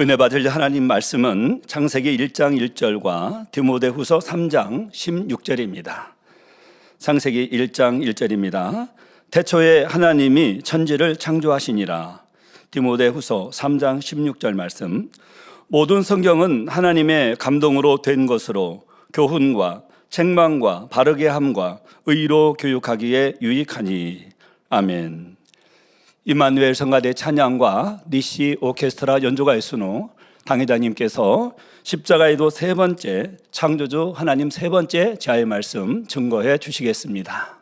은혜 받을 하나님 말씀은 창세기 1장 1절과 디모데후서 3장 16절입니다. 창세기 1장 1절입니다. 태초에 하나님이 천지를 창조하시니라. 디모데후서 3장 16절 말씀. 모든 성경은 하나님의 감동으로 된 것으로 교훈과 책망과 바르게 함과 의로 교육하기에 유익하니. 아멘. 임마누엘 성가대 찬양과 니시 오케스트라 연주가의 순우 당회장님께서 십자가의도 세 번째 창조주 하나님 세 번째 제아의 말씀 증거해 주시겠습니다.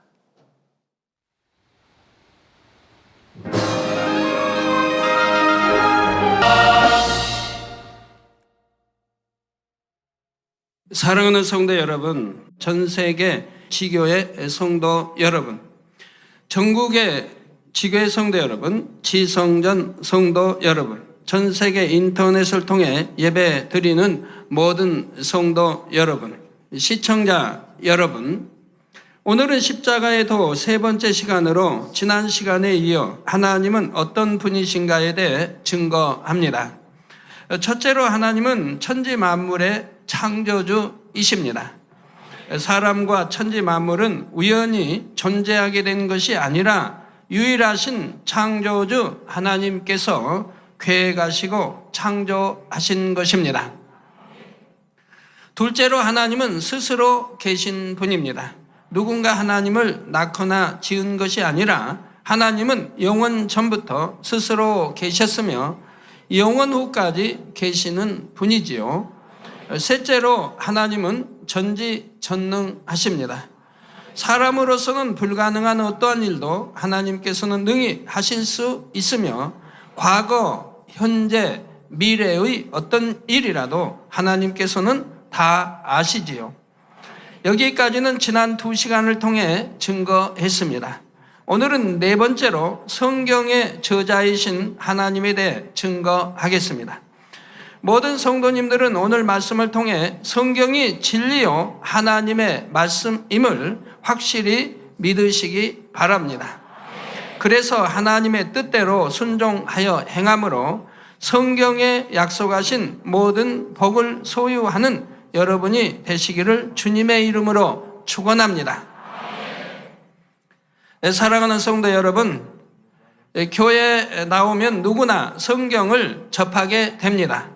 사랑하는 성도 여러분, 전 세계 지교의 성도 여러분, 전국의 지교의 성도 여러분, 지성전 성도 여러분, 전 세계 인터넷을 통해 예배 드리는 모든 성도 여러분, 시청자 여러분, 오늘은 십자가의 도 세 번째 시간으로 지난 시간에 이어 하나님은 어떤 분이신가에 대해 증거합니다. 첫째로 하나님은 천지 만물의 창조주이십니다. 사람과 천지 만물은 우연히 존재하게 된 것이 아니라 유일하신 창조주 하나님께서 계획하시고 창조하신 것입니다. 둘째로 하나님은 스스로 계신 분입니다. 누군가 하나님을 낳거나 지은 것이 아니라 하나님은 영원 전부터 스스로 계셨으며 영원 후까지 계시는 분이지요. 셋째로 하나님은 전지전능하십니다. 사람으로서는 불가능한 어떠한 일도 하나님께서는 능히 하실 수 있으며 과거, 현재, 미래의 어떤 일이라도 하나님께서는 다 아시지요. 여기까지는 지난 2시간을 통해 증거했습니다. 오늘은 네 번째로 성경의 저자이신 하나님에 대해 증거하겠습니다. 모든 성도님들은 오늘 말씀을 통해 성경이 진리요 하나님의 말씀임을 확실히 믿으시기 바랍니다. 그래서 하나님의 뜻대로 순종하여 행함으로 성경에 약속하신 모든 복을 소유하는 여러분이 되시기를 주님의 이름으로 축원합니다. 사랑하는 성도 여러분, 교회에 나오면 누구나 성경을 접하게 됩니다.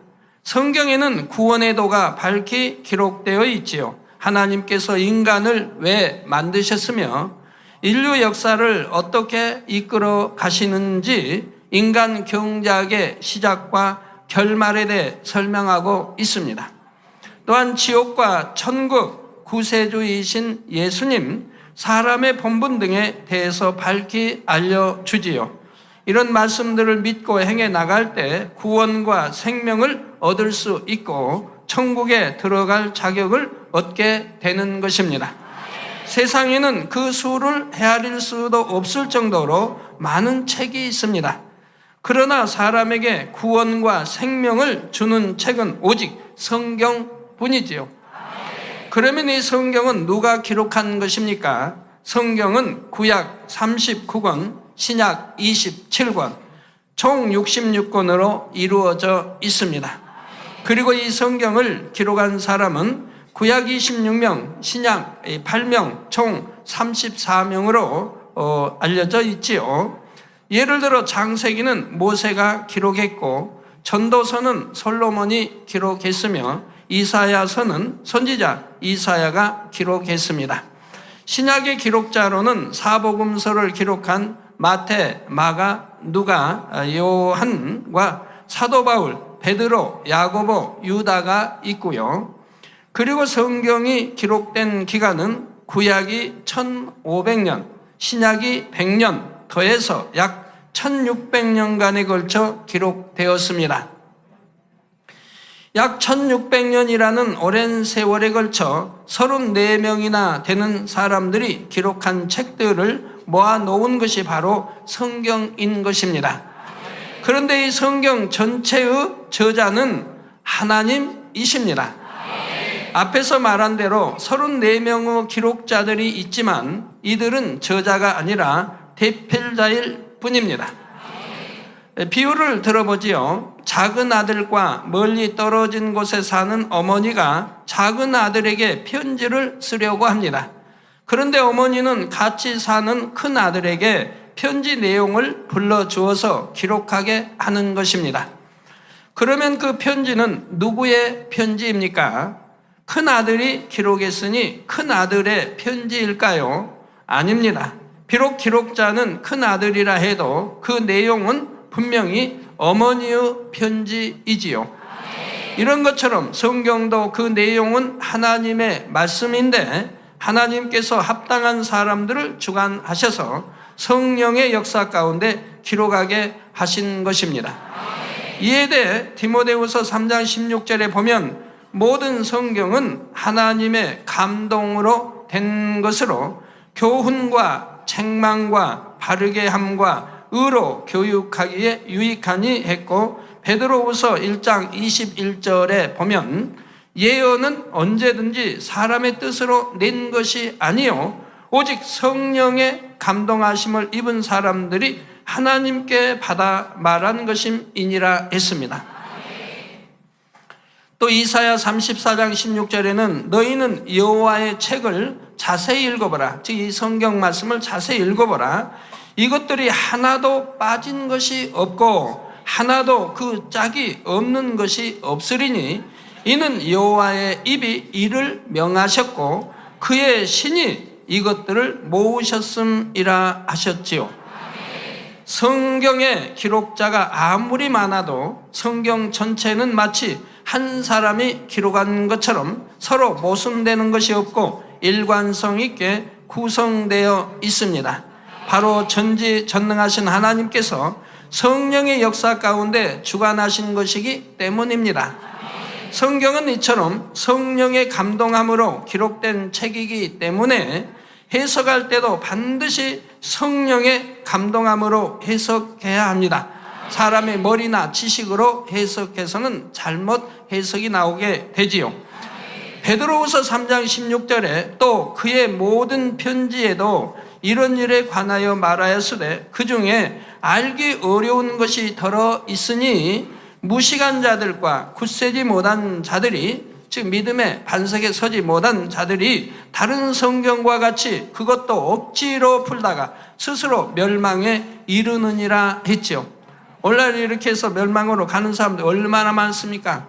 성경에는 구원의 도가 밝히 기록되어 있지요. 하나님께서 인간을 왜 만드셨으며 인류 역사를 어떻게 이끌어 가시는지 인간 경작의 시작과 결말에 대해 설명하고 있습니다. 또한 지옥과 천국, 구세주이신 예수님, 사람의 본분 등에 대해서 밝히 알려주지요. 이런 말씀들을 믿고 행해 나갈 때 구원과 생명을 얻을 수 있고 천국에 들어갈 자격을 얻게 되는 것입니다. 세상에는 그 수를 헤아릴 수도 없을 정도로 많은 책이 있습니다. 그러나 사람에게 구원과 생명을 주는 책은 오직 성경뿐이지요. 그러면 이 성경은 누가 기록한 것입니까? 성경은 구약 39권, 신약 27권, 총 66권으로 이루어져 있습니다. 그리고 이 성경을 기록한 사람은 구약 26명, 신약 8명, 총 34명으로 알려져 있지요. 예를 들어 창세기는 모세가 기록했고 전도서는 솔로몬이 기록했으며 이사야서는 선지자 이사야가 기록했습니다. 신약의 기록자로는 사복음서를 기록한 마태, 마가, 누가, 요한과 사도 바울, 베드로, 야고보, 유다가 있고요. 그리고 성경이 기록된 기간은 구약이 1500년, 신약이 100년 더해서 약 1600년간에 걸쳐 기록되었습니다. 약 1600년이라는 오랜 세월에 걸쳐 34명이나 되는 사람들이 기록한 책들을 모아놓은 것이 바로 성경인 것입니다. 그런데 이 성경 전체의 저자는 하나님이십니다. 앞에서 말한 대로 34명의 기록자들이 있지만 이들은 저자가 아니라 대필자일 뿐입니다. 비유를 들어보지요. 작은 아들과 멀리 떨어진 곳에 사는 어머니가 작은 아들에게 편지를 쓰려고 합니다. 그런데 어머니는 같이 사는 큰 아들에게 편지 내용을 불러주어서 기록하게 하는 것입니다. 그러면 그 편지는 누구의 편지입니까? 큰 아들이 기록했으니 큰 아들의 편지일까요? 아닙니다. 비록 기록자는 큰 아들이라 해도 그 내용은 분명히 어머니의 편지이지요. 이런 것처럼 성경도 그 내용은 하나님의 말씀인데 하나님께서 합당한 사람들을 주관하셔서 성령의 역사 가운데 기록하게 하신 것입니다. 이에 대해 디모데후서 3장 16절에 보면 모든 성경은 하나님의 감동으로 된 것으로 교훈과 책망과 바르게 함과 의로 교육하기에 유익하니 했고, 베드로후서 1장 21절에 보면 예언은 언제든지 사람의 뜻으로 낸 것이 아니요 오직 성령의 감동하심을 입은 사람들이 하나님께 받아 말한 것임이니라 했습니다. 또 이사야 34장 16절에는 너희는 여호와의 책을 자세히 읽어보라. 즉 이 성경 말씀을 자세히 읽어보라. 이것들이 하나도 빠진 것이 없고 하나도 그 짝이 없는 것이 없으리니 이는 여호와의 입이 이를 명하셨고 그의 신이 이것들을 모으셨음이라 하셨지요. 성경의 기록자가 아무리 많아도 성경 전체는 마치 한 사람이 기록한 것처럼 서로 모순되는 것이 없고 일관성 있게 구성되어 있습니다. 바로 전지전능하신 하나님께서 성령의 역사 가운데 주관하신 것이기 때문입니다. 성경은 이처럼 성령의 감동함으로 기록된 책이기 때문에 해석할 때도 반드시 성령의 감동함으로 해석해야 합니다. 사람의 머리나 지식으로 해석해서는 잘못 해석이 나오게 되지요. 베드로후서 3장 16절에 또 그의 모든 편지에도 이런 일에 관하여 말하였으되 그 중에 알기 어려운 것이 더러 있으니 무식한 자들과 굳세지 못한 자들이, 즉 믿음의 반석에 서지 못한 자들이 다른 성경과 같이 그것도 억지로 풀다가 스스로 멸망에 이르느니라 했죠. 오늘날 이렇게 해서 멸망으로 가는 사람들 얼마나 많습니까?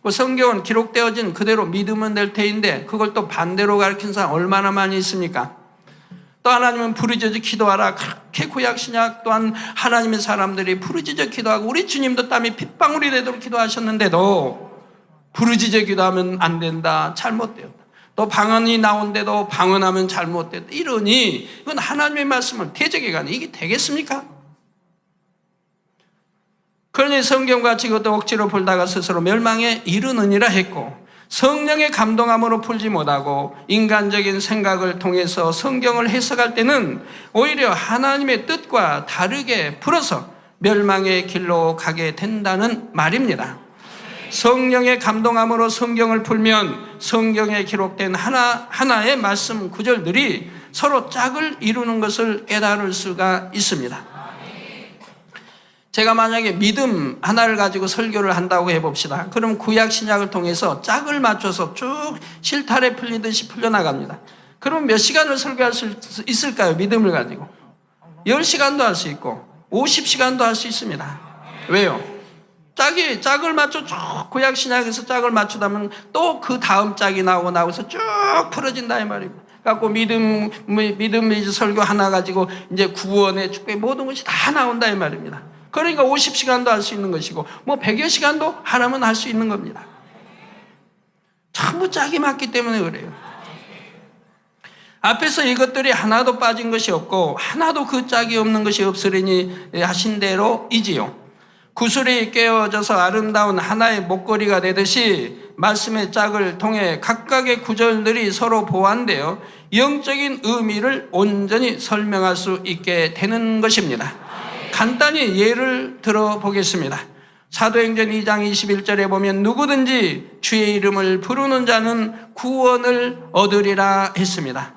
그 성경은 기록되어진 그대로 믿으면 될 테인데 그걸 또 반대로 가르친 사람 얼마나 많이 있습니까? 또 하나님은 부르짖어 기도하라. 그렇게 구약 신약 또한 하나님의 사람들이 부르짖어 기도하고 우리 주님도 땀이 핏방울이 되도록 기도하셨는데도 부르짖어 기도하면 안 된다, 잘못되었다. 또 방언이 나온데도 방언하면 잘못됐다. 이러니 이건 하나님의 말씀을 대적해가니 이게 되겠습니까? 그러니 성경같이 그것도 억지로 풀다가 스스로 멸망에 이르느니라 했고, 성령의 감동함으로 풀지 못하고 인간적인 생각을 통해서 성경을 해석할 때는 오히려 하나님의 뜻과 다르게 풀어서 멸망의 길로 가게 된다는 말입니다. 성령의 감동함으로 성경을 풀면 성경에 기록된 하나의 말씀 구절들이 서로 짝을 이루는 것을 깨달을 수가 있습니다. 제가 만약에 믿음 하나를 가지고 설교를 한다고 해봅시다. 그럼 구약 신약을 통해서 짝을 맞춰서 쭉 실타래 풀리듯이 풀려나갑니다. 그럼 몇 시간을 설교할 수 있을까요? 믿음을 가지고 10시간도 할 수 있고 50시간도 할 수 있습니다. 왜요? 짝을 맞춰 쭉 구약 신약에서 짝을 맞추다면 또 그 다음 짝이 나오고서 쭉 풀어진다 이 말입니다. 갖고 믿음 설교 하나 가지고 이제 구원의 축복의 모든 것이 다 나온다 이 말입니다. 그러니까 50시간도 할 수 있는 것이고 뭐 100여 시간도 하라면 할 수 있는 겁니다. 전부 짝이 맞기 때문에 그래요. 앞에서 이것들이 하나도 빠진 것이 없고 하나도 그 짝이 없는 것이 없으리니 하신 대로이지요. 구슬이 깨어져서 아름다운 하나의 목걸이가 되듯이 말씀의 짝을 통해 각각의 구절들이 서로 보완되어 영적인 의미를 온전히 설명할 수 있게 되는 것입니다. 간단히 예를 들어보겠습니다. 사도행전 2장 21절에 보면 누구든지 주의 이름을 부르는 자는 구원을 얻으리라 했습니다.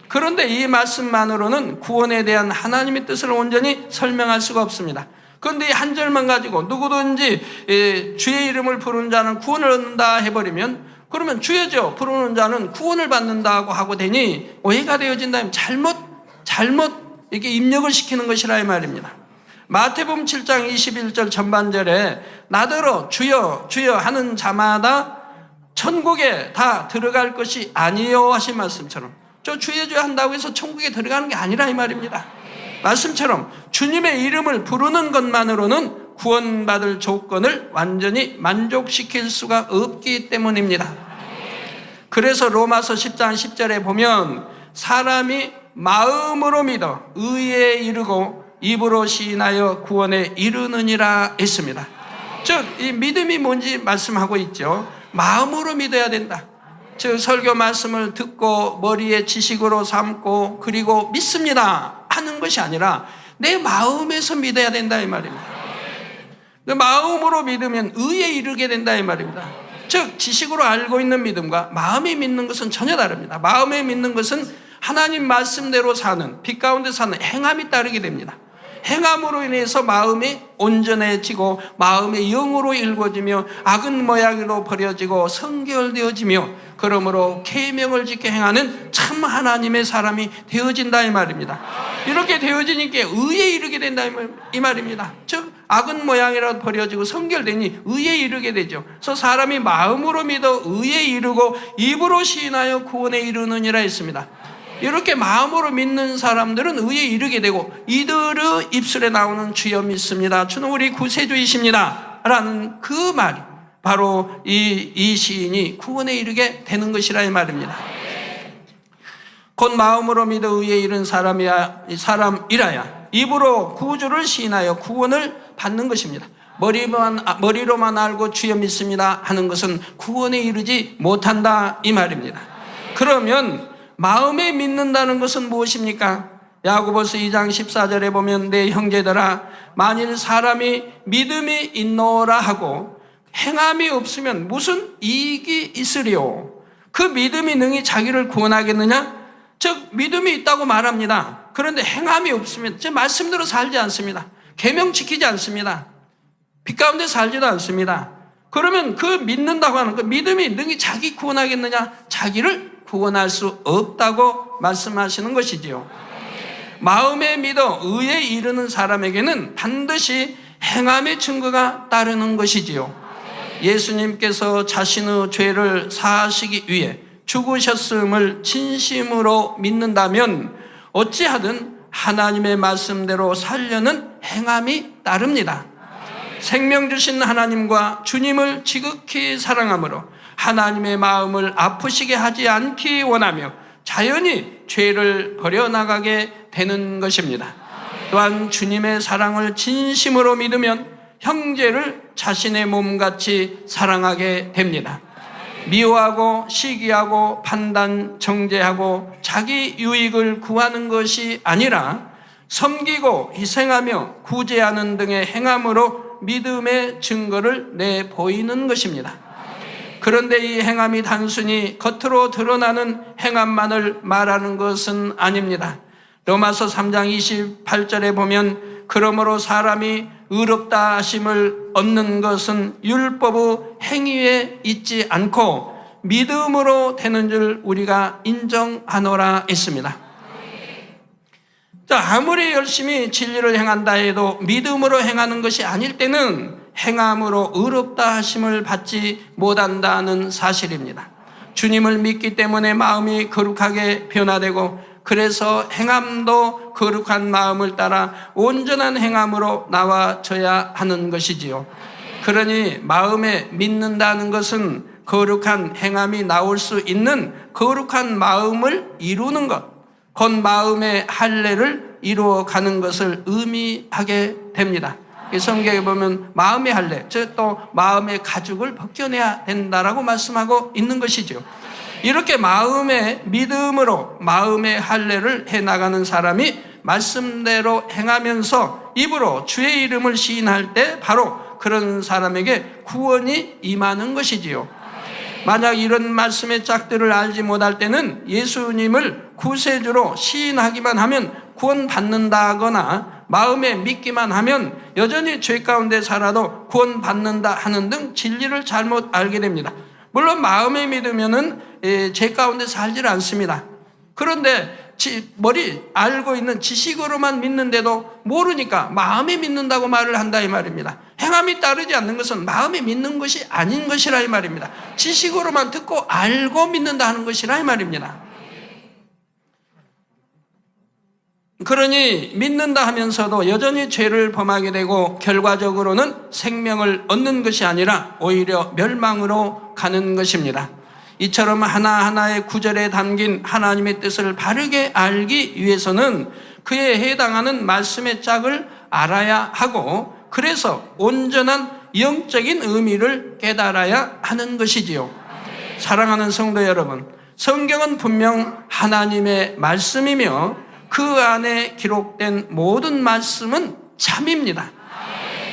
그런데 이 말씀만으로는 구원에 대한 하나님의 뜻을 온전히 설명할 수가 없습니다. 그런데 한 절만 가지고 누구든지 주의 이름을 부르는 자는 구원을 얻는다 해버리면, 그러면 주여져 부르는 자는 구원을 받는다고 하고 되니 오해가 되어진다면 잘못 이렇게 입력을 시키는 것이라 이 말입니다. 마태복음 7장 21절 전반절에 나더러 주여 주여 하는 자마다 천국에 다 들어갈 것이 아니요 하신 말씀처럼, 저 주여 주여 한다고 해서 천국에 들어가는 게 아니라 이 말입니다. 말씀처럼 주님의 이름을 부르는 것만으로는 구원받을 조건을 완전히 만족시킬 수가 없기 때문입니다. 그래서 로마서 10장 10절에 보면 사람이 마음으로 믿어 의에 이르고 입으로 시인하여 구원에 이르느니라 했습니다. 즉 이 믿음이 뭔지 말씀하고 있죠. 마음으로 믿어야 된다. 즉 설교 말씀을 듣고 머리에 지식으로 삼고 그리고 믿습니다 하는 것이 아니라 내 마음에서 믿어야 된다 이 말입니다. 마음으로 믿으면 의에 이르게 된다 이 말입니다. 즉 지식으로 알고 있는 믿음과 마음에 믿는 것은 전혀 다릅니다. 마음에 믿는 것은 하나님 말씀대로 사는, 빛 가운데 사는 행함이 따르게 됩니다. 행함으로 인해서 마음이 온전해지고 마음의 영으로 일궈지며 악은 모양으로 버려지고 성결되어지며 그러므로 계명을 지켜 행하는 참 하나님의 사람이 되어진다 이 말입니다. 이렇게 되어지니까 의에 이르게 된다 이 말입니다. 즉 악은 모양이라도 버려지고 성결되니 의에 이르게 되죠. 그래서 사람이 마음으로 믿어 의에 이르고 입으로 시인하여 구원에 이르느니라 했습니다. 이렇게 마음으로 믿는 사람들은 의에 이르게 되고, 이들의 입술에 나오는 주여 믿습니다, 주는 우리 구세주이십니다 라는 그 말이 바로 이 시인이 구원에 이르게 되는 것이라 이 말입니다. 곧 마음으로 믿어 의에 이른 사람이라야 입으로 구주를 시인하여 구원을 받는 것입니다. 머리로만 알고 주여 믿습니다 하는 것은 구원에 이르지 못한다 이 말입니다. 그러면 마음에 믿는다는 것은 무엇입니까? 야고보서 2장 14절에 보면 내 형제들아 만일 사람이 믿음이 있노라 하고 행함이 없으면 무슨 이익이 있으리요? 그 믿음이 능히 자기를 구원하겠느냐? 즉 믿음이 있다고 말합니다. 그런데 행함이 없으면 제 말씀대로 살지 않습니다. 계명 지키지 않습니다. 빛 가운데 살지도 않습니다. 그러면 그 믿는다고 하는 그 믿음이 능히 자기 구원하겠느냐? 자기를 구원할 수 없다고 말씀하시는 것이지요. 마음에 믿어 의에 이르는 사람에게는 반드시 행함의 증거가 따르는 것이지요. 예수님께서 자신의 죄를 사하시기 위해 죽으셨음을 진심으로 믿는다면 어찌하든 하나님의 말씀대로 살려는 행함이 따릅니다. 생명 주신 하나님과 주님을 지극히 사랑함으로 하나님의 마음을 아프시게 하지 않기 원하며 자연히 죄를 버려나가게 되는 것입니다. 또한 주님의 사랑을 진심으로 믿으면 형제를 자신의 몸같이 사랑하게 됩니다. 미워하고 시기하고 판단, 정죄하고 자기 유익을 구하는 것이 아니라 섬기고 희생하며 구제하는 등의 행함으로 믿음의 증거를 내보이는 것입니다. 그런데 이 행함이 단순히 겉으로 드러나는 행함만을 말하는 것은 아닙니다. 로마서 3장 28절에 보면 그러므로 사람이 의롭다 하심을 얻는 것은 율법의 행위에 있지 않고 믿음으로 되는 줄 우리가 인정하노라 했습니다. 자, 아무리 열심히 진리를 행한다 해도 믿음으로 행하는 것이 아닐 때는 행함으로 의롭다 하심을 받지 못한다는 사실입니다. 주님을 믿기 때문에 마음이 거룩하게 변화되고 그래서 행함도 거룩한 마음을 따라 온전한 행함으로 나와져야 하는 것이지요. 그러니 마음에 믿는다는 것은 거룩한 행함이 나올 수 있는 거룩한 마음을 이루는 것, 곧 마음의 할례를 이루어가는 것을 의미하게 됩니다. 이 성경에 보면 마음의 할례, 즉 또 마음의 가죽을 벗겨내야 된다라고 말씀하고 있는 것이죠. 이렇게 마음의 믿음으로 마음의 할례를 해나가는 사람이 말씀대로 행하면서 입으로 주의 이름을 시인할 때 바로 그런 사람에게 구원이 임하는 것이지요. 만약 이런 말씀의 짝들을 알지 못할 때는 예수님을 구세주로 시인하기만 하면 구원받는다거나 마음에 믿기만 하면 여전히 죄 가운데 살아도 구원받는다 하는 등 진리를 잘못 알게 됩니다. 물론 마음에 믿으면은 죄 가운데 살질 않습니다. 그런데 머리 알고 있는 지식으로만 믿는데도 모르니까 마음에 믿는다고 말을 한다 이 말입니다. 행함이 따르지 않는 것은 마음에 믿는 것이 아닌 것이라 이 말입니다. 지식으로만 듣고 알고 믿는다 하는 것이라 이 말입니다. 그러니 믿는다 하면서도 여전히 죄를 범하게 되고 결과적으로는 생명을 얻는 것이 아니라 오히려 멸망으로 가는 것입니다. 이처럼 하나하나의 구절에 담긴 하나님의 뜻을 바르게 알기 위해서는 그에 해당하는 말씀의 짝을 알아야 하고, 그래서 온전한 영적인 의미를 깨달아야 하는 것이지요. 사랑하는 성도 여러분, 성경은 분명 하나님의 말씀이며 그 안에 기록된 모든 말씀은 참입니다.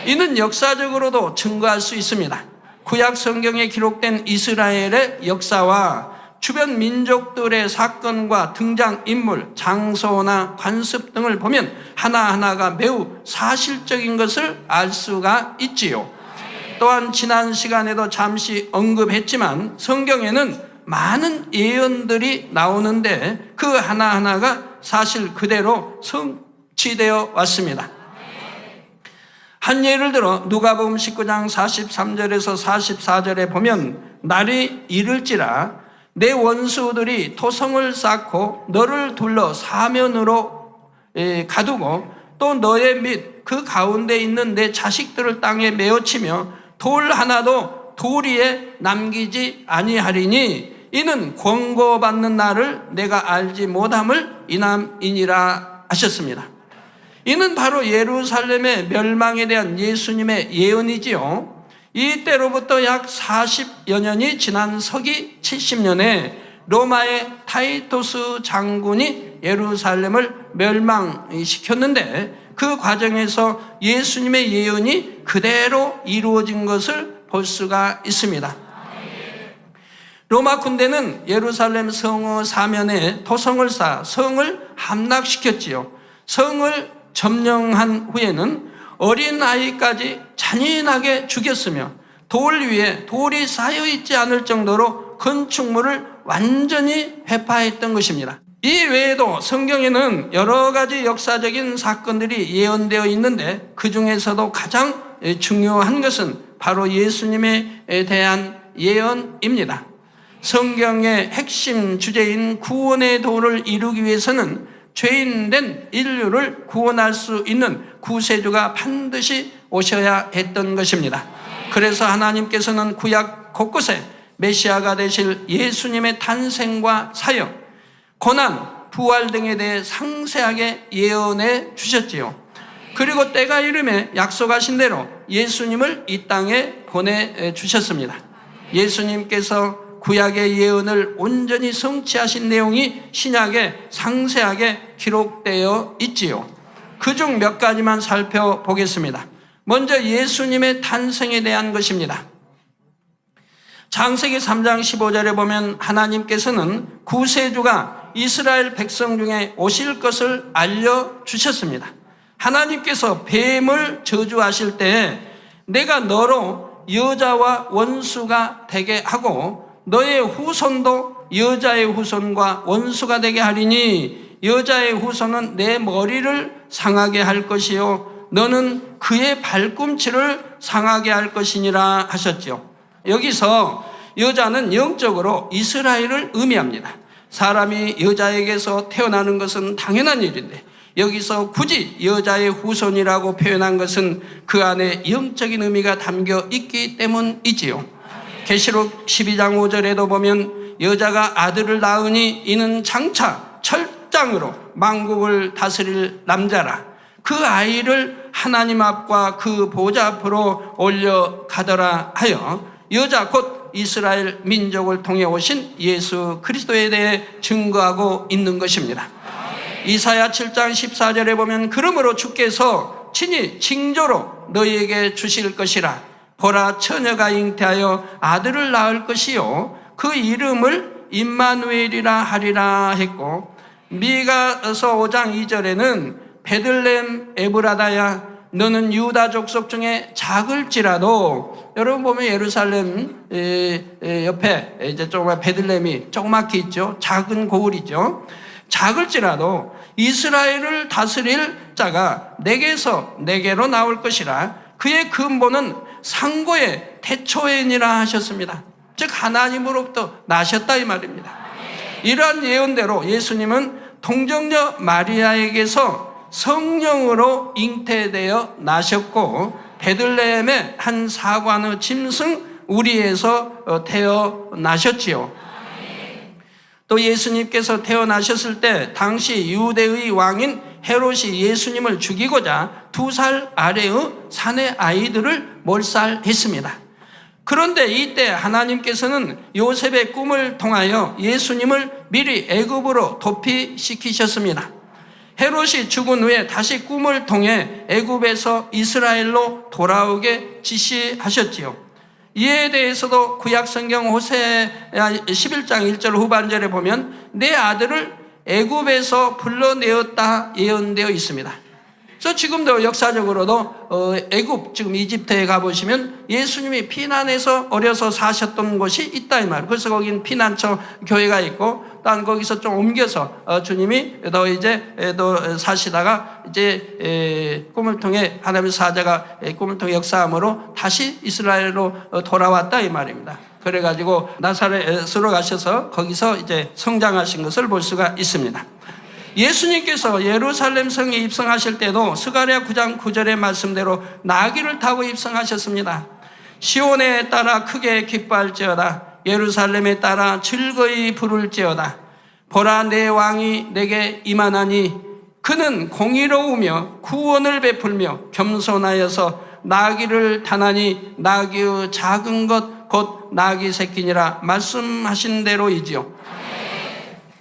이는 역사적으로도 증거할 수 있습니다. 구약 성경에 기록된 이스라엘의 역사와 주변 민족들의 사건과 등장인물, 장소나 관습 등을 보면 하나하나가 매우 사실적인 것을 알 수가 있지요. 또한 지난 시간에도 잠시 언급했지만 성경에는 많은 예언들이 나오는데 그 하나하나가 사실 그대로 성취되어 왔습니다. 한 예를 들어 누가복음 19장 43절에서 44절에 보면 날이 이를지라 내 원수들이 토성을 쌓고 너를 둘러 사면으로 가두고 또 너의 및 그 가운데 있는 내 자식들을 땅에 메어치며 돌 하나도 돌 위에 남기지 아니하리니 이는 권고받는 날을 내가 알지 못함을 인함이니라 하셨습니다. 이는 바로 예루살렘의 멸망에 대한 예수님의 예언이지요. 이때로부터 약 40여 년이 지난 서기 70년에 로마의 타이토스 장군이 예루살렘을 멸망시켰는데 그 과정에서 예수님의 예언이 그대로 이루어진 것을 볼 수가 있습니다. 로마 군대는 예루살렘 성읍 사면에 토성을 쌓아 성을 함락시켰지요. 성을 점령한 후에는 어린아이까지 잔인하게 죽였으며 돌 위에 돌이 쌓여있지 않을 정도로 건축물을 완전히 회파했던 것입니다. 이 외에도 성경에는 여러 가지 역사적인 사건들이 예언되어 있는데 그 중에서도 가장 중요한 것은 바로 예수님에 대한 예언입니다. 성경의 핵심 주제인 구원의 도를 이루기 위해서는 죄인된 인류를 구원할 수 있는 구세주가 반드시 오셔야 했던 것입니다. 그래서 하나님께서는 구약 곳곳에 메시아가 되실 예수님의 탄생과 사역, 고난, 부활 등에 대해 상세하게 예언해 주셨지요. 그리고 때가 이름에 약속하신 대로 예수님을 이 땅에 보내주셨습니다. 예수님께서 구약의 예언을 온전히 성취하신 내용이 신약에 상세하게 기록되어 있지요. 그중 몇 가지만 살펴보겠습니다. 먼저 예수님의 탄생에 대한 것입니다. 창세기 3장 15절에 보면 하나님께서는 구세주가 이스라엘 백성 중에 오실 것을 알려주셨습니다. 하나님께서 뱀을 저주하실 때 내가 너로 여자와 원수가 되게 하고 너의 후손도 여자의 후손과 원수가 되게 하리니 여자의 후손은 내 머리를 상하게 할 것이요 너는 그의 발꿈치를 상하게 할 것이니라 하셨죠. 여기서 여자는 영적으로 이스라엘을 의미합니다. 사람이 여자에게서 태어나는 것은 당연한 일인데 여기서 굳이 여자의 후손이라고 표현한 것은 그 안에 영적인 의미가 담겨 있기 때문이지요. 계시록 12장 5절에도 보면 여자가 아들을 낳으니 이는 장차 철장으로 만국을 다스릴 남자라. 그 아이를 하나님 앞과 그 보좌 앞으로 올려가더라 하여 여자 곧 이스라엘 민족을 통해 오신 예수 그리스도에 대해 증거하고 있는 것입니다. 이사야 7장 14절에 보면 그러므로 주께서 친히 징조로 너희에게 주실 것이라. 보라 처녀가 잉태하여 아들을 낳을 것이요 그 이름을 임마누엘이라 하리라 했고, 미가서 5장 2절에는 베들레헴 에브라다야 너는 유다 족속 중에 작을지라도, 여러분 보면 예루살렘 옆에 이제 조그만 베들레헴이 조그맣게 있죠. 작은 고을이죠. 작을지라도 이스라엘을 다스릴 자가 내게서 내게로 나올 것이라. 그의 근본은 상고의 태초에니라 하셨습니다. 즉 하나님으로부터 나셨다 이 말입니다. 이러한 예언대로 예수님은 동정녀 마리아에게서 성령으로 잉태되어 나셨고, 베들레헴의 한 사관의 짐승 우리에서 태어나셨지요. 또 예수님께서 태어나셨을 때 당시 유대의 왕인 헤롯이 예수님을 죽이고자 2살 아래의 사내 아이들을 몰살했습니다. 그런데 이때 하나님께서는 요셉의 꿈을 통하여 예수님을 미리 애굽으로 도피시키셨습니다. 헤롯이 죽은 후에 다시 꿈을 통해 애굽에서 이스라엘로 돌아오게 지시하셨지요. 이에 대해서도 구약성경 호세아 11장 1절 후반절에 보면 내 아들을 애굽에서 불러내었다 예언되어 있습니다. 그래서 지금도 역사적으로도 애굽, 지금 이집트에 가보시면 예수님이 피난해서 어려서 사셨던 곳이 있다 이 말. 그래서 거긴 피난처 교회가 있고, 또 거기서 좀 옮겨서 주님이 또 사시다가 이제 꿈을 통해 하나님의 사자가 꿈을 통해 역사함으로 다시 이스라엘로 돌아왔다 이 말입니다. 그래가지고 나사렛으로 가셔서 거기서 이제 성장하신 것을 볼 수가 있습니다. 예수님께서 예루살렘 성에 입성하실 때도 스가랴 9장 9절의 말씀대로 나귀를 타고 입성하셨습니다. 시온에 따라 크게 기뻐할지어다. 예루살렘에 따라 즐거이 부를지어다. 보라 내 왕이 내게 임하나니 그는 공의로우며 구원을 베풀며 겸손하여서 나귀를 타나니 나귀의 작은 것 곧 나귀 새끼니라 말씀하신 대로이지요.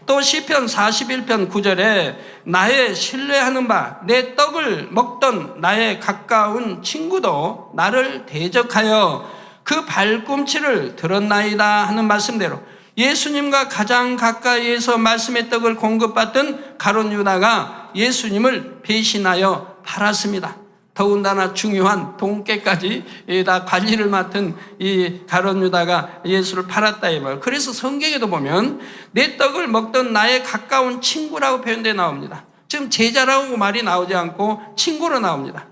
또 시편 41편 9절에 나의 신뢰하는 바 내 떡을 먹던 나의 가까운 친구도 나를 대적하여 그 발꿈치를 들었나이다 하는 말씀대로 예수님과 가장 가까이에서 말씀의 떡을 공급받던 가룟 유다가 예수님을 배신하여 팔았습니다. 더군다나 중요한 동계까지 다 관리를 맡은 이 가룟 유다가 예수를 팔았다 이 말. 그래서 성경에도 보면 내 떡을 먹던 나의 가까운 친구라고 표현되어 나옵니다. 지금 제자라고 말이 나오지 않고 친구로 나옵니다.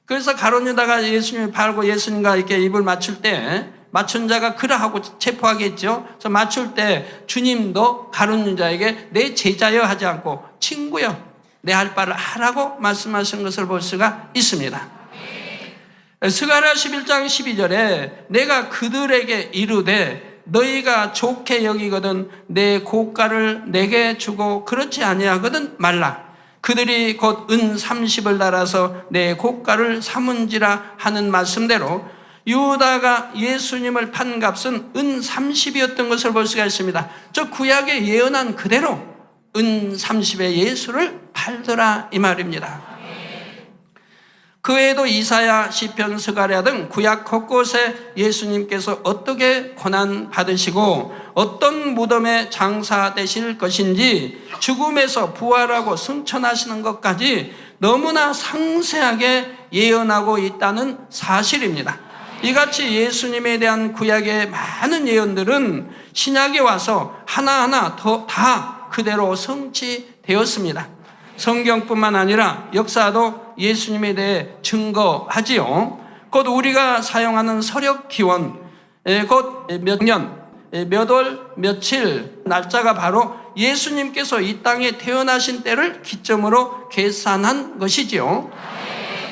그래서 가룟 유다가 예수님을 팔고 예수님과 이렇게 입을 맞출 때 맞춘 자가 그러하고 체포하겠죠. 그래서 맞출 때 주님도 가룟 유다에게 내 제자여 하지 않고 친구여, 내 할 바를 하라고 말씀하신 것을 볼 수가 있습니다. 스가랴 11장 12절에 내가 그들에게 이르되 너희가 좋게 여기거든 내 고가를 내게 주고 그렇지 아니하거든 말라. 그들이 곧 은 30을 달아서 내 고가를 삼은지라 하는 말씀대로 유다가 예수님을 판 값은 은 30이었던 것을 볼 수가 있습니다. 저 구약에 예언한 그대로 은 30에 예수를 팔더라 이 말입니다. 그 외에도 이사야, 시편, 스가랴 등 구약 곳곳에 예수님께서 어떻게 고난 받으시고 어떤 무덤에 장사되실 것인지 죽음에서 부활하고 승천하시는 것까지 너무나 상세하게 예언하고 있다는 사실입니다. 이같이 예수님에 대한 구약의 많은 예언들은 신약에 와서 하나하나 다 그대로 성취되었습니다. 성경뿐만 아니라 역사도 예수님에 대해 증거하지요. 곧 우리가 사용하는 서력 기원, 곧 몇 년, 몇 월, 며칠 날짜가 바로 예수님께서 이 땅에 태어나신 때를 기점으로 계산한 것이지요.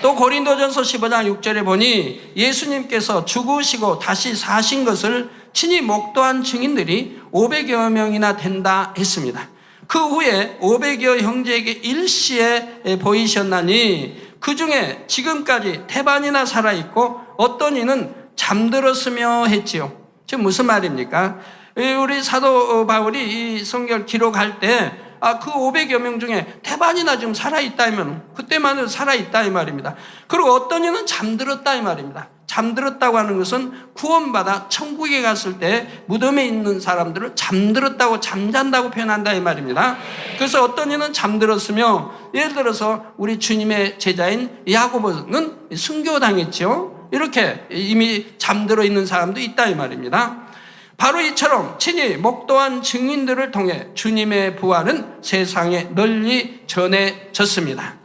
또 고린도전서 15장 6절에 보니 예수님께서 죽으시고 다시 사신 것을 친히 목도한 증인들이 500여 명이나 된다 했습니다. 그 후에 500여 형제에게 일시에 보이셨나니 그 중에 지금까지 태반이나 살아있고 어떤 이는 잠들었으며 했지요. 지금 무슨 말입니까? 우리 사도 바울이 이 성경 기록할 때 그 500여 명 중에 태반이나 지금 살아있다 하면 그때만 해도 살아있다 이 말입니다. 그리고 어떤 이는 잠들었다 이 말입니다. 잠들었다고 하는 것은 구원받아 천국에 갔을 때 무덤에 있는 사람들을 잠들었다고, 잠잔다고 표현한다 이 말입니다. 그래서 어떤 이는 잠들었으며, 예를 들어서 우리 주님의 제자인 야고보는 순교당했죠. 이렇게 이미 잠들어 있는 사람도 있다 이 말입니다. 바로 이처럼 친히 목도한 증인들을 통해 주님의 부활은 세상에 널리 전해졌습니다.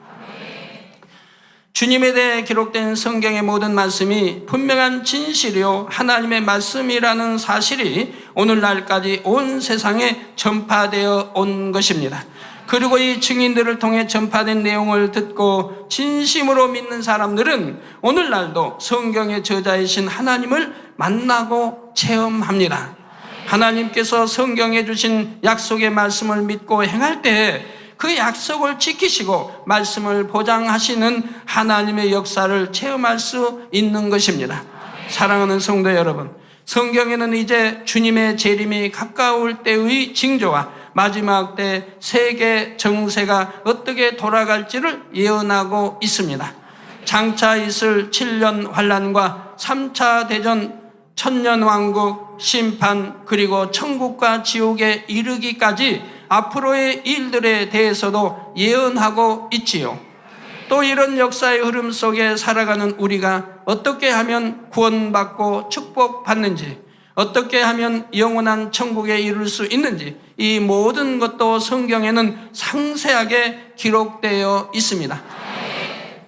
주님에 대해 기록된 성경의 모든 말씀이 분명한 진실이요 하나님의 말씀이라는 사실이 오늘날까지 온 세상에 전파되어 온 것입니다. 그리고 이 증인들을 통해 전파된 내용을 듣고 진심으로 믿는 사람들은 오늘날도 성경의 저자이신 하나님을 만나고 체험합니다. 하나님께서 성경에 주신 약속의 말씀을 믿고 행할 때 그 약속을 지키시고 말씀을 보장하시는 하나님의 역사를 체험할 수 있는 것입니다. 사랑하는 성도 여러분, 성경에는 이제 주님의 재림이 가까울 때의 징조와 마지막 때 세계 정세가 어떻게 돌아갈지를 예언하고 있습니다. 장차 있을 7년 환란과 3차 대전, 천년왕국, 심판, 그리고 천국과 지옥에 이르기까지 앞으로의 일들에 대해서도 예언하고 있지요. 또 이런 역사의 흐름 속에 살아가는 우리가 어떻게 하면 구원받고 축복받는지, 어떻게 하면 영원한 천국에 이룰 수 있는지, 이 모든 것도 성경에는 상세하게 기록되어 있습니다.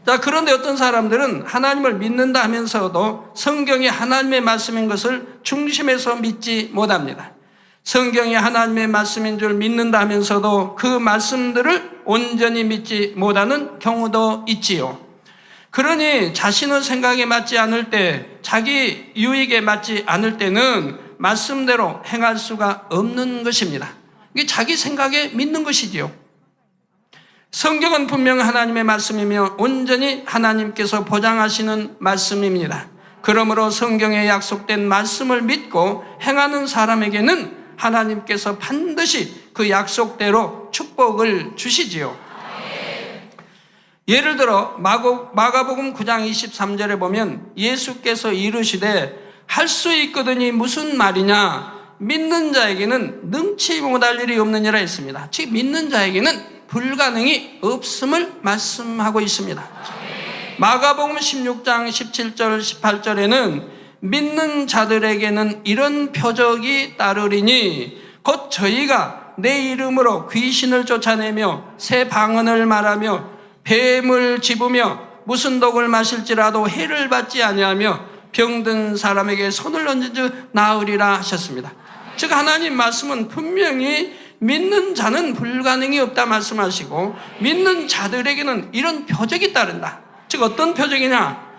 자, 그런데 어떤 사람들은 하나님을 믿는다 하면서도 성경이 하나님의 말씀인 것을 중심에서 믿지 못합니다. 성경이 하나님의 말씀인 줄 믿는다 하면서도 그 말씀들을 온전히 믿지 못하는 경우도 있지요. 그러니 자신의 생각에 맞지 않을 때, 자기 유익에 맞지 않을 때는 말씀대로 행할 수가 없는 것입니다. 이게 자기 생각에 믿는 것이지요. 성경은 분명 하나님의 말씀이며 온전히 하나님께서 보장하시는 말씀입니다. 그러므로 성경에 약속된 말씀을 믿고 행하는 사람에게는 하나님께서 반드시 그 약속대로 축복을 주시지요. 예를 들어 마가복음 9장 23절에 보면 예수께서 이르시되 할 수 있거든이 무슨 말이냐, 믿는 자에게는 능치 못할 일이 없느니라 했습니다. 즉 믿는 자에게는 불가능이 없음을 말씀하고 있습니다. 마가복음 16장 17절 18절에는 믿는 자들에게는 이런 표적이 따르리니 곧 저희가 내 이름으로 귀신을 쫓아내며 새 방언을 말하며 뱀을 집으며 무슨 독을 마실지라도 해를 받지 아니하며 병든 사람에게 손을 얹은 즉 나으리라 하셨습니다. 즉 하나님 말씀은 분명히 믿는 자는 불가능이 없다 말씀하시고 믿는 자들에게는 이런 표적이 따른다. 즉 어떤 표적이냐,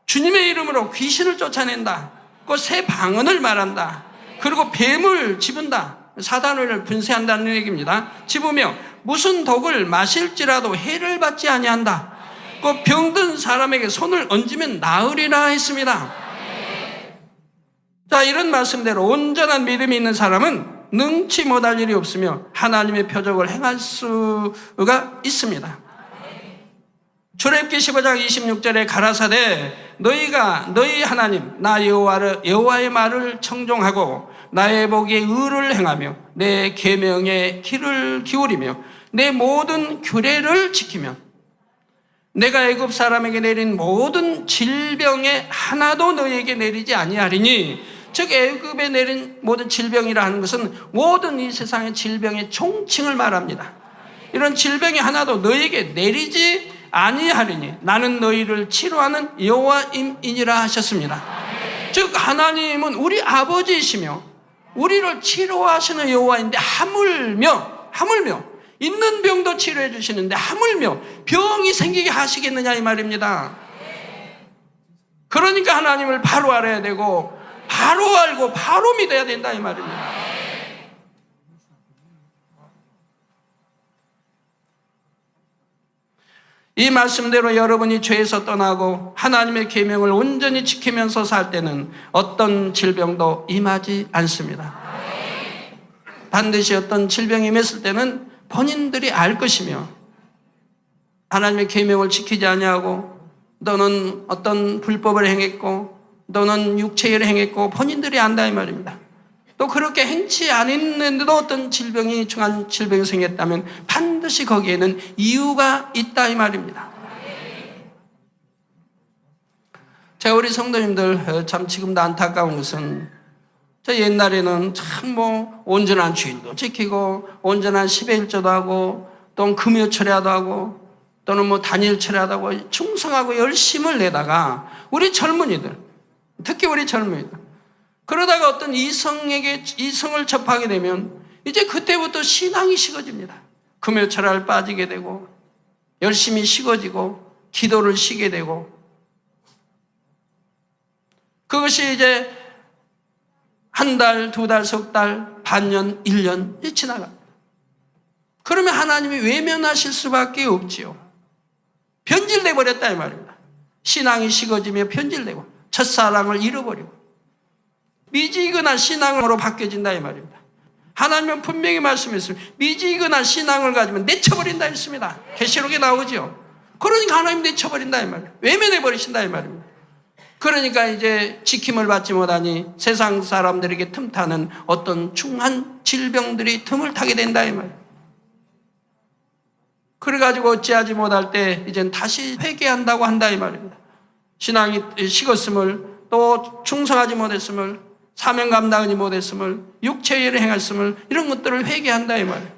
주님의 이름으로 귀신을 쫓아낸다, 그 새 방언을 말한다, 그리고 뱀을 집은다, 사단을 분쇄한다는 얘기입니다. 집으며 무슨 독을 마실지라도 해를 받지 아니한다, 그 병든 사람에게 손을 얹으면 나으리라 했습니다. 자, 이런 말씀대로 온전한 믿음이 있는 사람은 능치 못할 일이 없으며 하나님의 표적을 행할 수가 있습니다. 출애굽기 15장 26절에 가라사대 너희가 너희 하나님 나 여호와의 말을 청종하고 나의 복에 의를 행하며 내 계명에 귀를 기울이며 내 모든 규례를 지키면 내가 애굽 사람에게 내린 모든 질병에 하나도 너희에게 내리지 아니하리니, 즉 애굽에 내린 모든 질병이라 하는 것은 모든 이 세상의 질병의 총칭을 말합니다. 이런 질병이 하나도 너희에게 내리지 아니하리니 나는 너희를 치료하는 여호와임이니라 하셨습니다. 즉 하나님은 우리 아버지이시며 우리를 치료하시는 여호와인데 하물며 있는 병도 치료해 주시는데 하물며 병이 생기게 하시겠느냐 이 말입니다. 그러니까 하나님을 바로 알아야 되고 바로 알고 바로 믿어야 된다 이 말입니다. 이 말씀대로 여러분이 죄에서 떠나고 하나님의 계명을 온전히 지키면서 살 때는 어떤 질병도 임하지 않습니다. 반드시 어떤 질병이 임했을 때는 본인들이 알 것이며 하나님의 계명을 지키지 아니하고 너는 어떤 불법을 행했고 또는 육체를 행했고 본인들이 안다 이 말입니다. 또 그렇게 행치 않았는데도 어떤 질병이 중한 질병이 생겼다면 반드시 거기에는 이유가 있다 이 말입니다. 제가 우리 성도님들 참 지금도 안타까운 것은 저 옛날에는 참 온전한 주일도 지키고 온전한 10의 1조도 하고 또 금요 철야도 하고 또는 단일 철야도 하고 충성하고 열심을 내다가 우리 젊은이들, 특히 우리 젊은이들 그러다가 어떤 이성을 접하게 되면 이제 그때부터 신앙이 식어집니다. 금요 철야를 빠지게 되고 열심히 식어지고 기도를 쉬게 되고 그것이 이제 한 달, 두 달, 석 달, 반년, 1년이 지나갑니다. 그러면 하나님이 외면하실 수밖에 없지요. 변질돼 버렸다 이 말입니다. 신앙이 식어지며 변질되고 첫사랑을 잃어버리고 미지근한 신앙으로 바뀌어진다 이 말입니다. 하나님은 분명히 말씀했습니다. 미지근한 신앙을 가지면 내쳐버린다 했습니다. 계시록에 나오죠. 그러니까 하나님 내쳐버린다 이 말이에요. 외면해 버리신다 이 말입니다. 그러니까 이제 지킴을 받지 못하니 세상 사람들에게 틈타는 어떤 중한 질병들이 틈을 타게 된다 이 말이에요. 그래가지고 어찌하지 못할 때 이젠 다시 회개한다고 한다 이 말입니다. 신앙이 식었음을 또 충성하지 못했음을 사명 감당하지 못했음을 육체의 일을 행했음을 이런 것들을 회개한다 이 말이에요.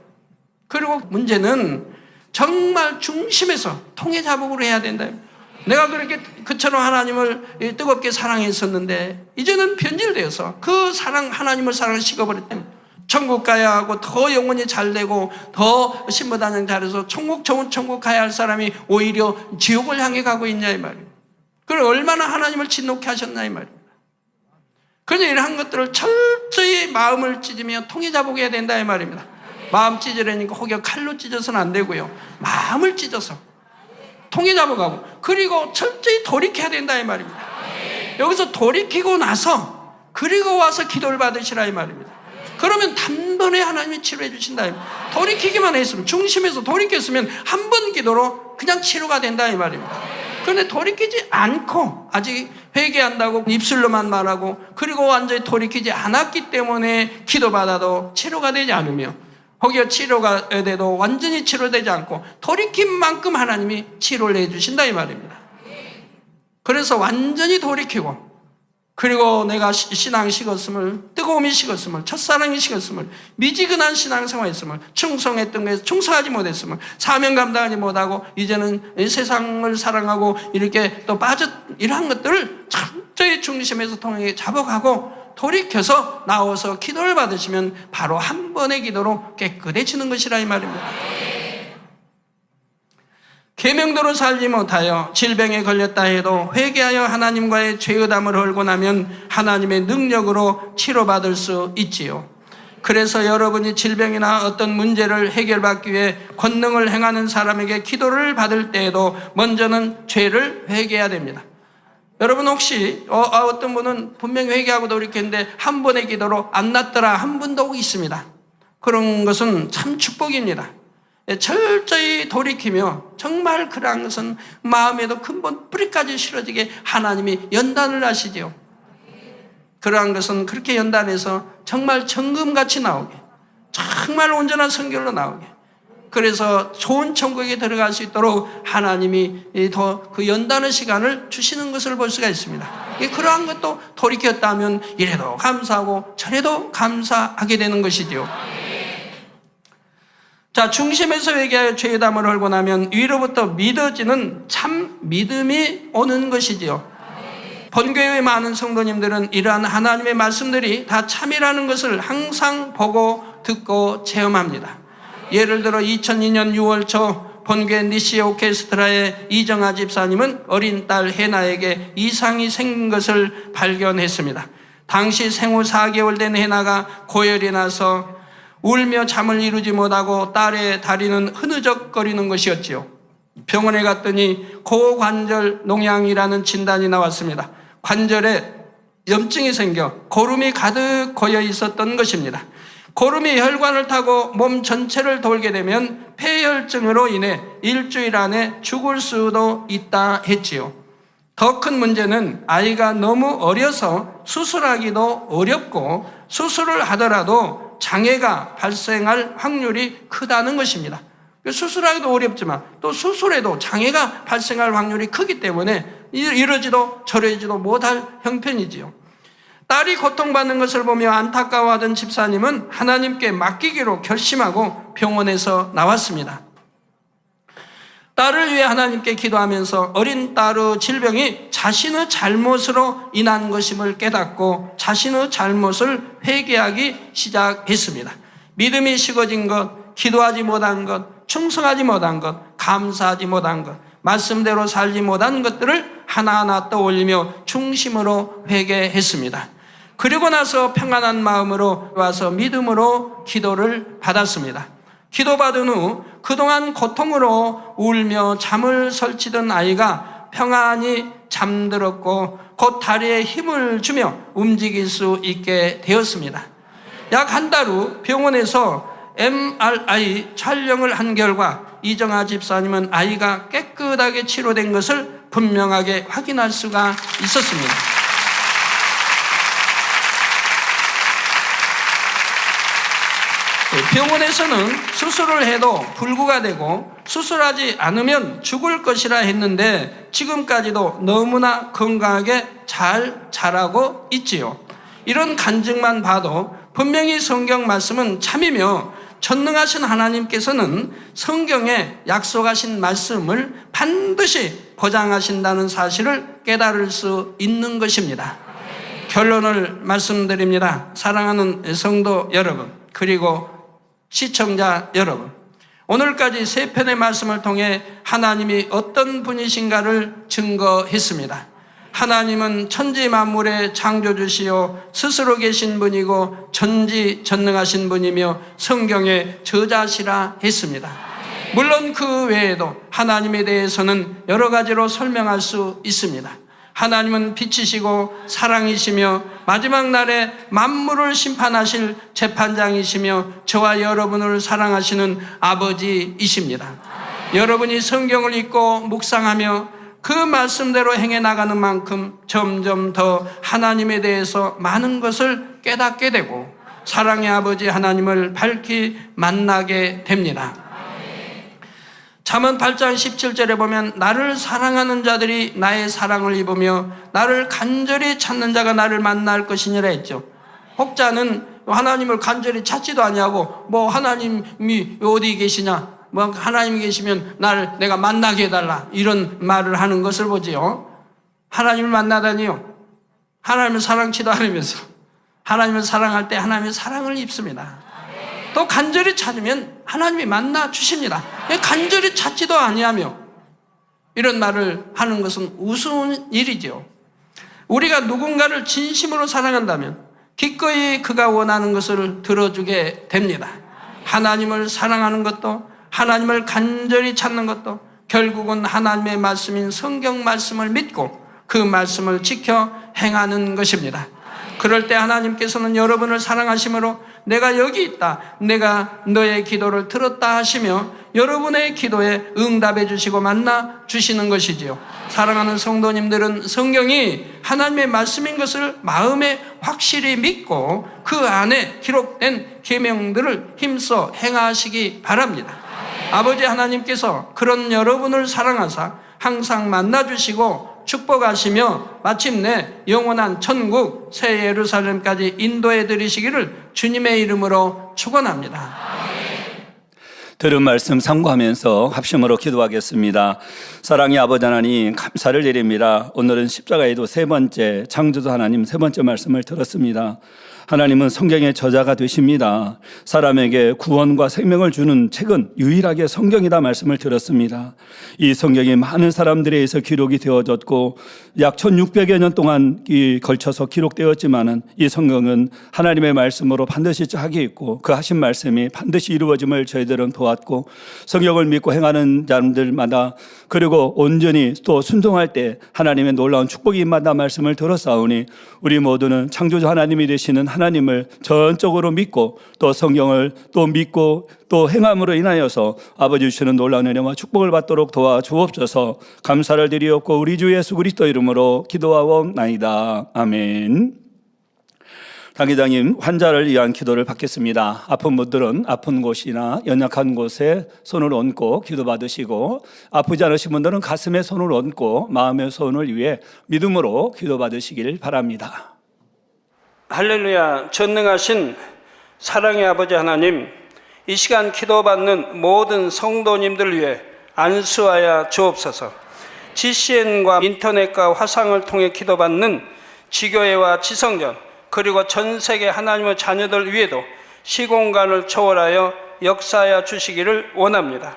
그리고 문제는 정말 중심에서 통해자복으로 해야 된다. 내가 그렇게 그처럼 하나님을 뜨겁게 사랑했었는데 이제는 변질되어서 그 사랑 하나님을 사랑을 식어버렸다며 천국 가야 하고 더 영혼이 잘 되고 더 신부단장 잘해서 좋은 천국 가야 할 사람이 오히려 지옥을 향해 가고 있냐 이 말이에요. 그걸 얼마나 하나님을 진노케 하셨나 이 말입니다. 그러니 이러한 것들을 철저히 마음을 찢으며 통해자복해야 된다 이 말입니다. 마음 찢으려니까 혹여 칼로 찢어서는 안 되고요. 마음을 찢어서 통해자복하고 그리고 철저히 돌이켜야 된다 이 말입니다. 여기서 돌이키고 나서 그리고 와서 기도를 받으시라 이 말입니다. 그러면 단번에 하나님이 치료해 주신다. 돌이키기만 했으면 중심에서 돌이켰으면 한 번 기도로 그냥 치료가 된다 이 말입니다. 그런데 돌이키지 않고 아직 회개한다고 입술로만 말하고 그리고 완전히 돌이키지 않았기 때문에 기도받아도 치료가 되지 않으며 혹여 치료가 돼도 완전히 치료되지 않고 돌이킨 만큼 하나님이 치료를 해주신다 이 말입니다. 그래서 완전히 돌이키고 그리고 내가 신앙이 식었음을 뜨거움이 식었음을 첫사랑이 식었음을 미지근한 신앙생활했음을 충성했던 것에 충성하지 못했음을 사명 감당하지 못하고 이제는 세상을 사랑하고 이렇게 또 이러한 것들을 철저히 중심에서 통해 자복하고 돌이켜서 나와서 기도를 받으시면 바로 한 번의 기도로 깨끗해지는 것이라 이 말입니다. 계명대로 살지 못하여 질병에 걸렸다 해도 회개하여 하나님과의 죄의담을 헐고 나면 하나님의 능력으로 치료받을 수 있지요. 그래서 여러분이 질병이나 어떤 문제를 해결받기 위해 권능을 행하는 사람에게 기도를 받을 때에도 먼저는 죄를 회개해야 됩니다. 여러분 혹시 어떤 분은 분명히 회개하고 돌이켰는데 한 번의 기도로 안 낫더라 한 분도 있습니다. 그런 것은 참 축복입니다. 철저히 돌이키며 정말 그러한 것은 마음에도 근본 뿌리까지 실어지게 하나님이 연단을 하시지요. 그러한 것은 그렇게 연단해서 정말 정금같이 나오게 정말 온전한 성결로 나오게 그래서 좋은 천국에 들어갈 수 있도록 하나님이 더 그 연단의 시간을 주시는 것을 볼 수가 있습니다. 그러한 것도 돌이켰다면 이래도 감사하고 저래도 감사하게 되는 것이지요. 자, 중심에서 회개하여 죄의담을 헐고 나면 위로부터 믿어지는 참 믿음이 오는 것이지요. 본교회의 많은 성도님들은 이러한 하나님의 말씀들이 다 참이라는 것을 항상 보고 듣고 체험합니다. 예를 들어 2002년 6월 초 본교회 니시 오케스트라의 이정아 집사님은 어린 딸 해나에게 이상이 생긴 것을 발견했습니다. 당시 생후 4개월 된 해나가 고열이 나서 울며 잠을 이루지 못하고 딸의 다리는 흐느적거리는 것이었지요. 병원에 갔더니 고관절 농양이라는 진단이 나왔습니다. 관절에 염증이 생겨 고름이 가득 고여 있었던 것입니다. 고름이 혈관을 타고 몸 전체를 돌게 되면 폐혈증으로 인해 일주일 안에 죽을 수도 있다 했지요. 더 큰 문제는 아이가 너무 어려서 수술하기도 어렵고 수술을 하더라도 장애가 발생할 확률이 크다는 것입니다. 수술하기도 어렵지만 또 수술에도 장애가 발생할 확률이 크기 때문에 이러지도 저러지도 못할 형편이지요. 딸이 고통받는 것을 보며 안타까워하던 집사님은 하나님께 맡기기로 결심하고 병원에서 나왔습니다. 딸을 위해 하나님께 기도하면서 어린 딸의 질병이 자신의 잘못으로 인한 것임을 깨닫고 자신의 잘못을 회개하기 시작했습니다. 믿음이 식어진 것, 기도하지 못한 것, 충성하지 못한 것, 감사하지 못한 것, 말씀대로 살지 못한 것들을 하나하나 떠올리며 중심으로 회개했습니다. 그리고 나서 평안한 마음으로 와서 믿음으로 기도를 받았습니다. 기도받은 후 그동안 고통으로 울며 잠을 설치던 아이가 평안히 잠들었고 곧 다리에 힘을 주며 움직일 수 있게 되었습니다. 약 한 달 후 병원에서 MRI 촬영을 한 결과 이정아 집사님은 아이가 깨끗하게 치료된 것을 분명하게 확인할 수가 있었습니다. 병원에서는 수술을 해도 불구가 되고 수술하지 않으면 죽을 것이라 했는데 지금까지도 너무나 건강하게 잘 자라고 있지요. 이런 간증만 봐도 분명히 성경 말씀은 참이며 전능하신 하나님께서는 성경에 약속하신 말씀을 반드시 보장하신다는 사실을 깨달을 수 있는 것입니다. 결론을 말씀드립니다. 사랑하는 성도 여러분, 그리고 시청자 여러분, 오늘까지 세 편의 말씀을 통해 하나님이 어떤 분이신가를 증거했습니다. 하나님은 천지 만물의 창조주시요 스스로 계신 분이고 전지전능하신 분이며 성경의 저자시라 했습니다. 물론 그 외에도 하나님에 대해서는 여러 가지로 설명할 수 있습니다. 하나님은 빛이시고 사랑이시며 마지막 날에 만물을 심판하실 재판장이시며 저와 여러분을 사랑하시는 아버지이십니다. 여러분이 성경을 읽고 묵상하며 그 말씀대로 행해 나가는 만큼 점점 더 하나님에 대해서 많은 것을 깨닫게 되고 사랑의 아버지 하나님을 밝히 만나게 됩니다. 잠언 8장 17절에 보면 나를 사랑하는 자들이 나의 사랑을 입으며 나를 간절히 찾는 자가 나를 만날 것이니라 했죠. 혹자는 하나님을 간절히 찾지도 아니하고 뭐 하나님이 어디 계시냐, 뭐 하나님이 계시면 내가 만나게 해달라 이런 말을 하는 것을 보지요. 하나님을 만나다니요, 하나님을 사랑치도 않으면서 하나님을 사랑할 때 하나님의 사랑을 입습니다. 또 간절히 찾으면 하나님이 만나 주십니다. 간절히 찾지도 아니하며 이런 말을 하는 것은 우스운 일이죠. 우리가 누군가를 진심으로 사랑한다면 기꺼이 그가 원하는 것을 들어주게 됩니다. 하나님을 사랑하는 것도 하나님을 간절히 찾는 것도 결국은 하나님의 말씀인 성경 말씀을 믿고 그 말씀을 지켜 행하는 것입니다. 그럴 때 하나님께서는 여러분을 사랑하심으로 내가 여기 있다, 내가 너의 기도를 들었다 하시며 여러분의 기도에 응답해 주시고 만나 주시는 것이지요. 사랑하는 성도님들은 성경이 하나님의 말씀인 것을 마음에 확실히 믿고 그 안에 기록된 계명들을 힘써 행하시기 바랍니다. 아버지 하나님께서 그런 여러분을 사랑하사 항상 만나주시고 축복하시며 마침내 영원한 천국 새 예루살렘까지 인도해 드리시기를 주님의 이름으로 축원합니다. 들은 말씀 참고하면서 합심으로 기도하겠습니다. 사랑의 아버지 하나님, 감사를 드립니다. 오늘은 십자가에도 세 번째, 창조주 하나님 세 번째 말씀을 들었습니다. 하나님은 성경의 저자가 되십니다. 사람에게 구원과 생명을 주는 책은 유일하게 성경이다 말씀을 들었습니다. 이 성경이 많은 사람들에 의해서 기록이 되어졌고 약 1600여 년 동안 걸쳐서 기록되었지만은 이 성경은 하나님의 말씀으로 반드시 짝이 있고 그 하신 말씀이 반드시 이루어짐을 저희들은 보았고 성경을 믿고 행하는 자들마다 그리고 온전히 또 순종할 때 하나님의 놀라운 축복이 임한다 말씀을 들었사오니 우리 모두는 창조주 하나님이 되시는 하나님을 전적으로 믿고 또 성경을 또 믿고 또 행함으로 인하여서 아버지 주시는 놀라운 은혜와 축복을 받도록 도와주옵소서. 감사를 드리옵고 우리 주 예수 그리스도 이름으로 기도하옵나이다. 아멘. 당회장님, 환자를 위한 기도를 받겠습니다. 아픈 분들은 아픈 곳이나 연약한 곳에 손을 얹고 기도받으시고, 아프지 않으신 분들은 가슴에 손을 얹고 마음의 소원을 위해 믿음으로 기도받으시길 바랍니다. 할렐루야. 전능하신 사랑의 아버지 하나님, 이 시간 기도받는 모든 성도님들 위해 안수하여 주옵소서. GCN과 인터넷과 화상을 통해 기도받는 지교회와 지성전, 그리고 전 세계 하나님의 자녀들 위에도 시공간을 초월하여 역사하여 주시기를 원합니다.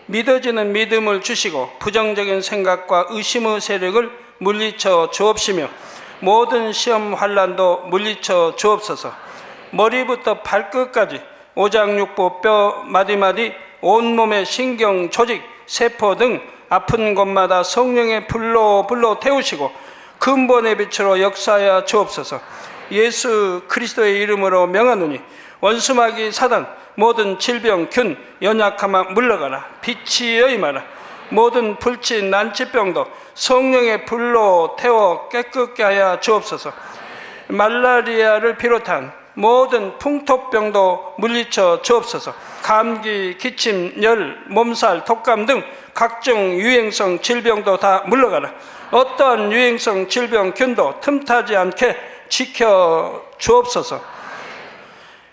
믿어지는 믿음을 주시고 부정적인 생각과 의심의 세력을 물리쳐 주옵시며 모든 시험 환난도 물리쳐 주옵소서. 머리부터 발끝까지 오장육부 뼈 마디마디 온몸의 신경 조직 세포 등 아픈 곳마다 성령의 불로 태우시고 근본의 빛으로 역사하여 주옵소서. 예수 그리스도의 이름으로 명하노니 원수마귀 사단 모든 질병 균 연약함아 물러가라. 빛이 여임하라. 모든 불치 난치병도 성령의 불로 태워 깨끗게 하여 주옵소서. 말라리아를 비롯한 모든 풍토병도 물리쳐 주옵소서. 감기, 기침, 열, 몸살, 독감 등 각종 유행성 질병도 다 물러가라. 어떠한 유행성 질병 균도 틈타지 않게 지켜 주옵소서.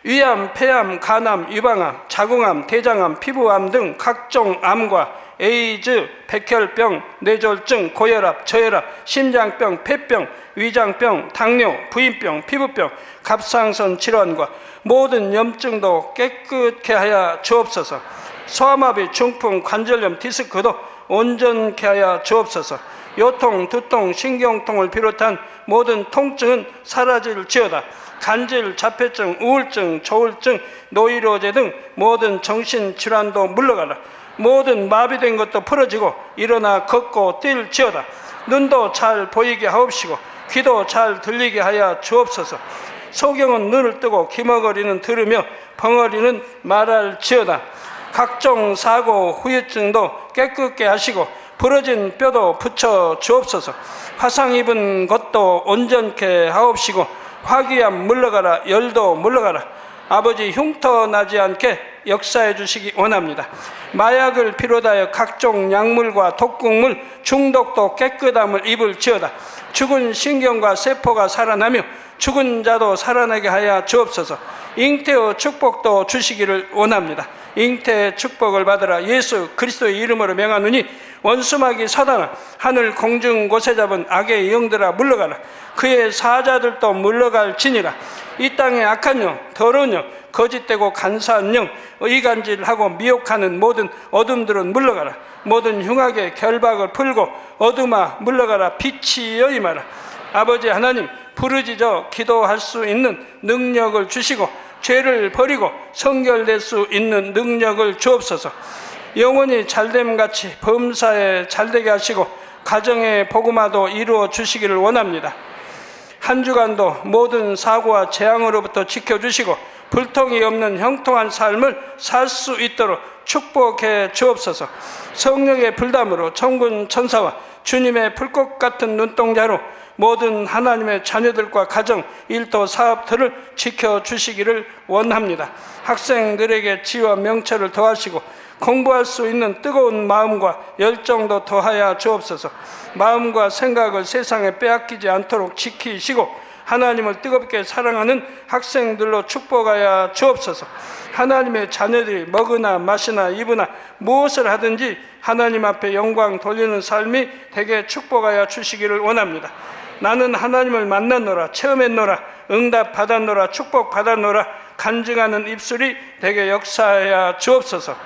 위암, 폐암, 간암, 유방암, 자궁암, 대장암, 피부암 등 각종 암과 에이즈, 백혈병, 뇌졸중, 고혈압, 저혈압, 심장병, 폐병, 위장병, 당뇨, 부인병, 피부병, 갑상선 질환과 모든 염증도 깨끗게 하여 주옵소서. 소아마비, 중풍, 관절염, 디스크도 온전케 하여 주옵소서. 요통, 두통, 신경통을 비롯한 모든 통증은 사라질지어다. 간질, 자폐증, 우울증, 조울증, 노이로제 등 모든 정신질환도 물러가라. 모든 마비된 것도 풀어지고 일어나 걷고 뛸지어다. 눈도 잘 보이게 하옵시고 귀도 잘 들리게 하여 주옵소서. 소경은 눈을 뜨고 기머거리는 들으며 벙어리는 말할지어다. 각종 사고, 후유증도 깨끗게 하시고 부러진 뼈도 붙여 주옵소서. 화상 입은 것도 온전케 하옵시고 화기암 물러가라. 열도 물러가라. 아버지 흉터 나지 않게 역사해 주시기 원합니다. 마약을 비롯하여 각종 약물과 독극물 중독도 깨끗함을 입을지어다. 죽은 신경과 세포가 살아나며 죽은 자도 살아나게 하여 주옵소서. 잉태의 축복도 주시기를 원합니다. 잉태의 축복을 받으라. 예수 그리스도의 이름으로 명하노니 원수마귀 사단아 하늘 공중 곳에 잡은 악의 영들아 물러가라. 그의 사자들도 물러갈지니라. 이 땅의 악한 영, 더러운 영, 거짓되고 간사한 영, 의간질하고 미혹하는 모든 어둠들은 물러가라. 모든 흉악의 결박을 풀고 어둠아 물러가라. 빛이 여임하라. 아버지 하나님, 부르짖어 기도할 수 있는 능력을 주시고 죄를 버리고 성결될 수 있는 능력을 주옵소서. 영원히 잘됨같이 범사에 잘되게 하시고 가정의 복음화도 이루어 주시기를 원합니다. 한 주간도 모든 사고와 재앙으로부터 지켜주시고 불통이 없는 형통한 삶을 살 수 있도록 축복해 주옵소서. 성령의 불담으로 천군 천사와 주님의 불꽃 같은 눈동자로 모든 하나님의 자녀들과 가정, 일도, 사업들을 지켜주시기를 원합니다. 학생들에게 지혜와 명철을 더하시고 공부할 수 있는 뜨거운 마음과 열정도 더하여 주옵소서. 마음과 생각을 세상에 빼앗기지 않도록 지키시고 하나님을 뜨겁게 사랑하는 학생들로 축복하여 주옵소서. 하나님의 자녀들이 먹으나 마시나 입으나 무엇을 하든지 하나님 앞에 영광 돌리는 삶이 되게 축복하여 주시기를 원합니다. 나는 하나님을 만났노라, 체험했노라, 응답 받았노라, 축복 받았노라 간증하는 입술이 되게 역사하여 주옵소서.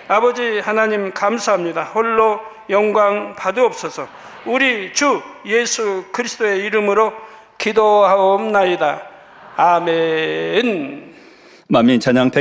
아버지 하나님 감사합니다. 홀로 영광 받으옵소서. 우리 주 예수 그리스도의 이름으로 기도하옵나이다. 아멘. 만민 찬양 100